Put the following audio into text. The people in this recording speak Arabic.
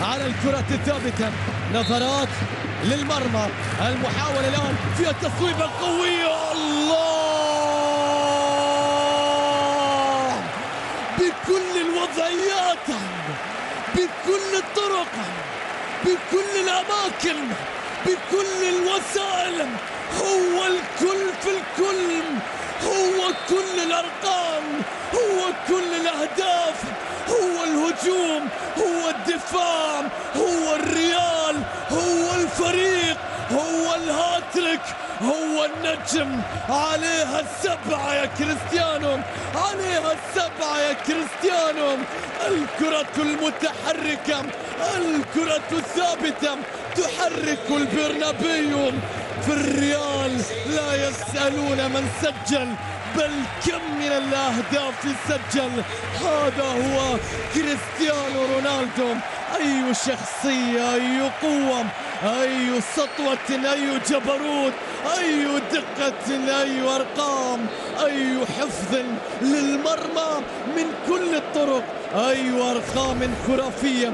على الكرة الثابتة. نظرات للمرمى، المحاولة الآن فيها تصويبة قوية. الله، بكل الوضعيات، بكل الطرق، بكل الأماكن، بكل الوسائل، هو الكل في الكل، هو كل الأرقام، هو كل الأهداف، هو الهجوم، هو الدفاع، هو الريال، هو الفريق، هو الهاتريك، هو النجم. عليها السبعة يا كريستيانو، عليها السبعة يا كريستيانو. الكرة المتحركة، الكرة الثابتة تحرك البرنابيو. في الريال لا يسألون من سجل، بل كم من الأهداف سجل. هذا هو كريستيانو رونالدو. أي شخصية، أي قوة، أي سطوة، أي جبروت، أي دقة، أي أرقام، أي حفظ للمرمى من كل الطرق، أي أرقام خرافية.